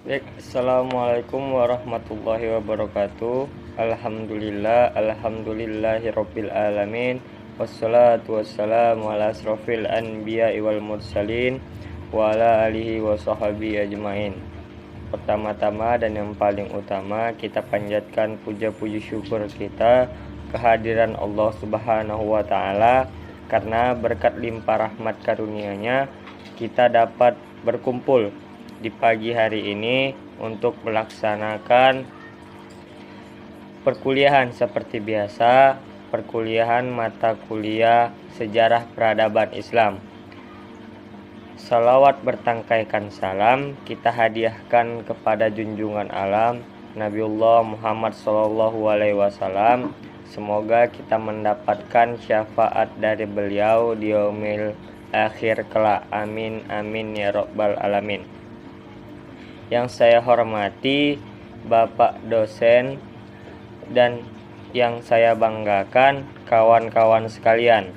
Baik, Assalamualaikum warahmatullahi wabarakatuh. Alhamdulillahirabbil alamin. Wassalatu wassalamu ala asrofil anbiya'i wal mursalin wa ala alihi wa sahbihi ajmain. Pertama-tama dan yang paling utama, kita panjatkan puja-puji syukur kita kehadiran Allah Subhanahu wa taala, karena berkat limpah rahmat karunia-Nya kita dapat berkumpul di pagi hari ini untuk melaksanakan perkuliahan seperti biasa, perkuliahan mata kuliah Sejarah Peradaban Islam. Salawat bertangkaikan salam kita hadiahkan kepada junjungan alam Nabiullah Muhammad SAW. Semoga kita mendapatkan syafaat dari beliau di yaumil akhir kelak. Amin amin ya rabbal alamin. Yang saya hormati Bapak dosen dan yang saya banggakan kawan-kawan sekalian.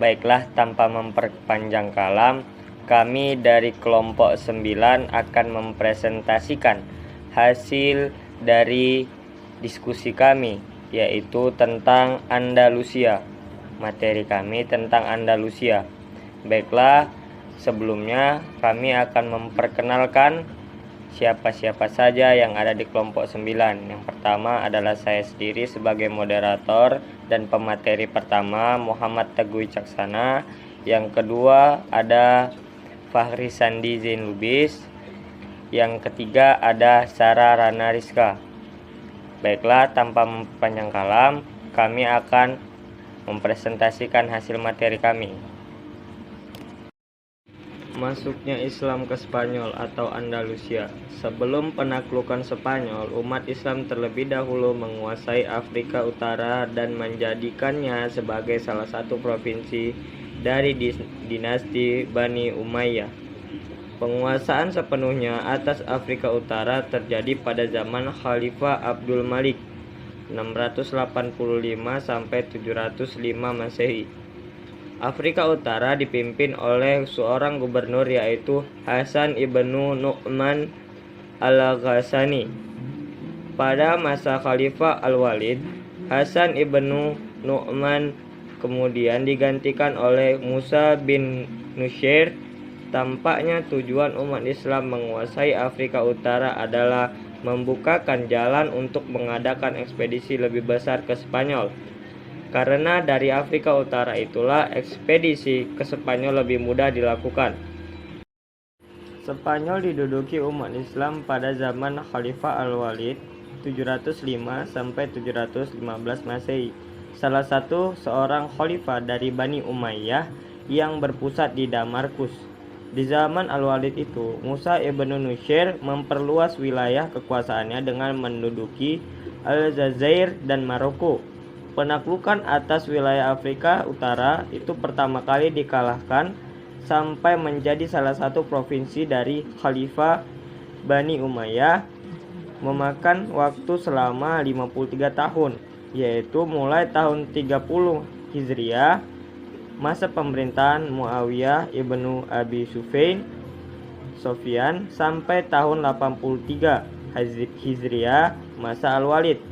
Baiklah, tanpa memperpanjang kalam, kami dari kelompok 9 akan mempresentasikan hasil dari diskusi kami, yaitu tentang Andalusia. Materi kami tentang Andalusia. Baiklah, sebelumnya kami akan memperkenalkan siapa-siapa saja yang ada di kelompok 9. Yang pertama adalah saya sendiri sebagai moderator dan pemateri pertama, Muhammad Teguh Caksana. Yang kedua ada Fahri Sandi Zain Lubis. Yang ketiga ada Sarah Rana Rizka. Baiklah, tanpa mempanjang kalam, kami akan mempresentasikan hasil materi kami. Masuknya Islam ke Spanyol atau Andalusia. Sebelum penaklukan Spanyol, umat Islam terlebih dahulu menguasai Afrika Utara dan menjadikannya sebagai salah satu provinsi dari dinasti Bani Umayyah. Penguasaan sepenuhnya atas Afrika Utara terjadi pada zaman Khalifah Abdul Malik 685 sampai 705 Masehi. Afrika Utara dipimpin oleh seorang gubernur, yaitu Hasan ibnu Nu'man al-Ghassani. Pada masa Khalifah Al-Walid, Hasan ibnu Nu'man kemudian digantikan oleh Musa bin Nusayr. Tampaknya tujuan umat Islam menguasai Afrika Utara adalah membukakan jalan untuk mengadakan ekspedisi lebih besar ke Spanyol. Karena dari Afrika Utara itulah ekspedisi ke Spanyol lebih mudah dilakukan. Spanyol diduduki umat Islam pada zaman Khalifah Al-Walid 705 sampai 715 Masehi. Salah satu seorang khalifah dari Bani Umayyah yang berpusat di Damaskus. Di zaman Al-Walid itu, Musa ibnu Nusayr memperluas wilayah kekuasaannya dengan menduduki Aljazair dan Maroko. Penaklukan atas wilayah Afrika Utara itu pertama kali dikalahkan sampai menjadi salah satu provinsi dari Khalifah Bani Umayyah, memakan waktu selama 53 tahun, yaitu mulai tahun 30 Hijriah, masa pemerintahan Muawiyah ibnu Abi Sufyan, sampai tahun 83 Hijriah, masa Al-Walid.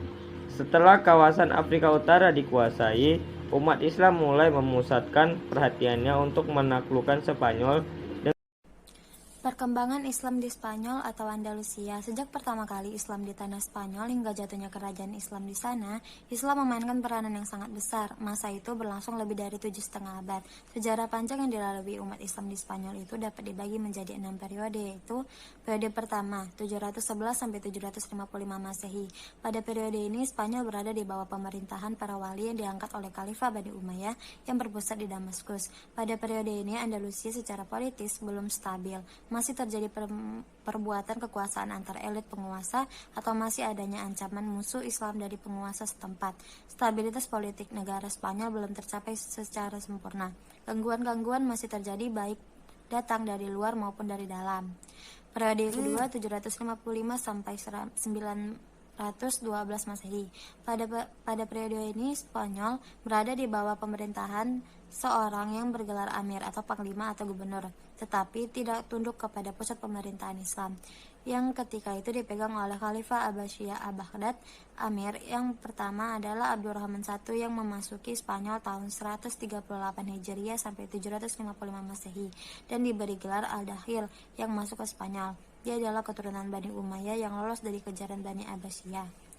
Setelah kawasan Afrika Utara dikuasai, umat Islam mulai memusatkan perhatiannya untuk menaklukkan Spanyol. Perkembangan Islam di Spanyol atau Andalusia. Sejak pertama kali Islam di tanah Spanyol hingga jatuhnya kerajaan Islam di sana, Islam memainkan peranan yang sangat besar. Masa itu berlangsung lebih dari 7,5 abad. Sejarah panjang yang dilalui umat Islam di Spanyol itu dapat dibagi menjadi 6 periode, yaitu periode pertama 711 sampai 755 Masehi. Pada periode ini Spanyol berada di bawah pemerintahan para wali yang diangkat oleh Khalifah Bani Umayyah yang berpusat di Damaskus. Pada periode ini Andalusia secara politis belum stabil. Masih terjadi perbuatan kekuasaan antar elit penguasa atau masih adanya ancaman musuh Islam dari penguasa setempat. Stabilitas politik negara Spanyol belum tercapai secara sempurna. Gangguan-gangguan masih terjadi baik datang dari luar maupun dari dalam. Periode kedua 755 sampai 900 Masehi. Pada periode ini Spanyol berada di bawah pemerintahan seorang yang bergelar amir atau panglima atau gubernur, tetapi tidak tunduk kepada pusat pemerintahan Islam, yang ketika itu dipegang oleh Khalifah Abbasiyah Baghdad. Amir yang pertama adalah Abdurrahman I yang memasuki Spanyol tahun 138 Hijriah sampai 755 Masehi dan diberi gelar Al-Dakhil yang masuk ke Spanyol. Dia adalah keturunan Bani Umayyah yang lolos dari kejaran Bani Abbasiyah.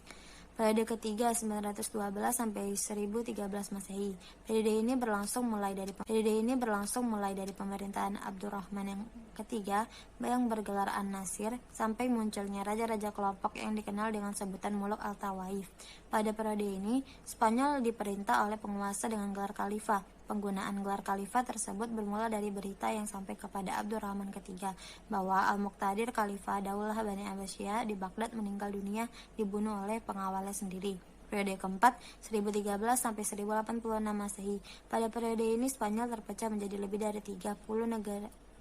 Periode ketiga 912 sampai 1013 Masehi. Periode ini berlangsung mulai dari pemerintahan Abdurrahman yang ketiga yang bergelar An-Nasir sampai munculnya raja-raja kelompok yang dikenal dengan sebutan Muluk Al-Tawaif. Pada periode ini, Spanyol diperintah oleh penguasa dengan gelar khalifah. Penggunaan gelar khalifah tersebut bermula dari berita yang sampai kepada Abdurrahman ketiga bahwa Al-Muqtadir Khalifah Daulah Bani Abbasiyah di Baghdad meninggal dunia dibunuh oleh pengawalnya sendiri. Periode keempat 1013 sampai 1086 Masehi. Pada periode ini Spanyol terpecah menjadi lebih dari 30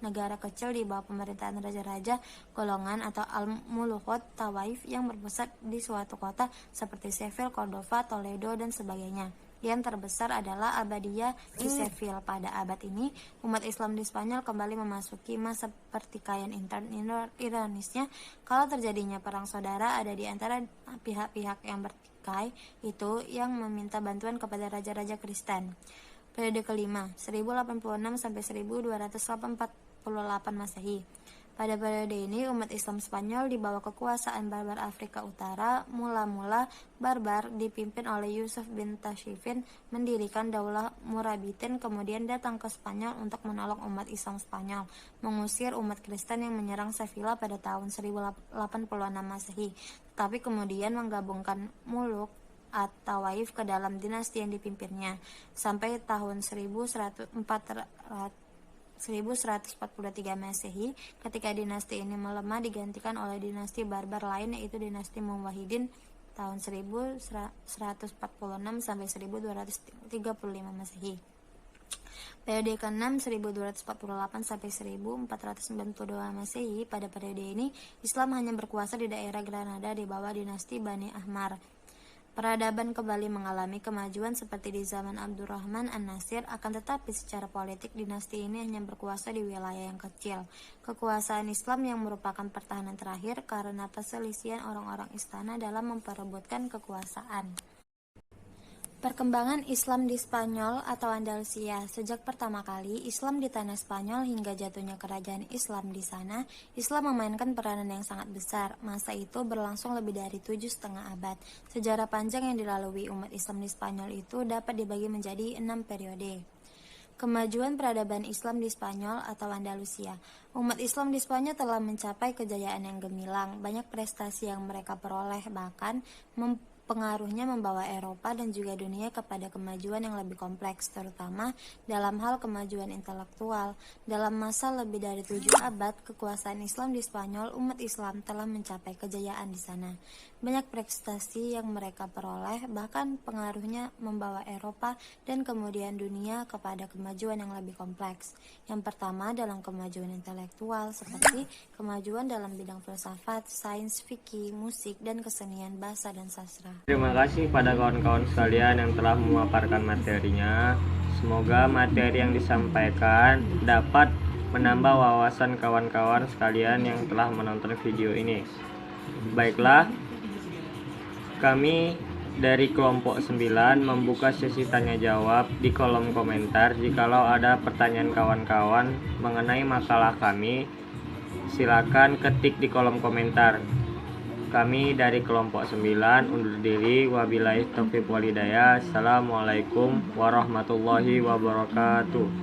negara kecil di bawah pemerintahan raja-raja golongan atau Al-Mulukot Tawaif yang berpusat di suatu kota seperti Seville, Cordova, Toledo, dan sebagainya. Yang terbesar adalah Abbadiyah di Seville. Pada abad ini, umat Islam di Spanyol kembali memasuki masa pertikaian ironisnya kalau terjadinya perang saudara ada di antara pihak-pihak yang bertikai itu yang meminta bantuan kepada raja-raja Kristen. Periode kelima 1086 sampai 1288 Masehi. Pada periode ini umat Islam Spanyol di bawah kekuasaan barbar Afrika Utara. Mula-mula barbar dipimpin oleh Yusuf bin Tashfin mendirikan Daulah Murabitin, kemudian datang ke Spanyol untuk menolong umat Islam Spanyol mengusir umat Kristen yang menyerang Sevilla pada tahun 1086 Masehi, tetapi kemudian menggabungkan Muluk At-Tawaif ke dalam dinasti yang dipimpinnya sampai tahun 1143 Masehi, ketika dinasti ini melemah digantikan oleh dinasti barbar lain yaitu dinasti Muwahhidin tahun 1146 sampai 1235 Masehi. Periode ke-6 1248 sampai 1492 Masehi. Pada periode ini Islam hanya berkuasa di daerah Granada di bawah dinasti Bani Ahmar. Peradaban kembali mengalami kemajuan seperti di zaman Abdurrahman An-Nasir, akan tetapi secara politik dinasti ini hanya berkuasa di wilayah yang kecil. Kekuasaan Islam yang merupakan pertahanan terakhir karena perselisihan orang-orang istana dalam memperebutkan kekuasaan. Perkembangan Islam di Spanyol atau Andalusia. Sejak pertama kali Islam di tanah Spanyol hingga jatuhnya kerajaan Islam di sana, Islam memainkan peranan yang sangat besar. Masa itu berlangsung lebih dari 7,5 abad. Sejarah panjang yang dilalui umat Islam di Spanyol itu dapat dibagi menjadi 6 periode. Kemajuan peradaban Islam di Spanyol atau Andalusia. Umat Islam di Spanyol telah mencapai kejayaan yang gemilang. Banyak prestasi yang mereka peroleh, bahkan pengaruhnya membawa Eropa dan juga dunia kepada kemajuan yang lebih kompleks, terutama dalam hal kemajuan intelektual. Dalam masa lebih dari 7 abad kekuasaan Islam di Spanyol, umat Islam telah mencapai kejayaan di sana. Banyak prestasi yang mereka peroleh, bahkan pengaruhnya membawa Eropa dan kemudian dunia kepada kemajuan yang lebih kompleks. Yang pertama dalam kemajuan intelektual, seperti kemajuan dalam bidang filsafat, sains, fikih, musik, dan kesenian bahasa dan sastra. Terima kasih pada kawan-kawan sekalian yang telah memaparkan materinya. Semoga materi yang disampaikan dapat menambah wawasan kawan-kawan sekalian yang telah menonton video ini. Baiklah, kami dari kelompok 9 membuka sesi tanya jawab di kolom komentar. Jikalau ada pertanyaan kawan-kawan mengenai makalah kami, silakan ketik di kolom komentar. Kami dari kelompok 9 undur diri. Wabillahi taufiq walhidayah. Assalamualaikum warahmatullahi wabarakatuh.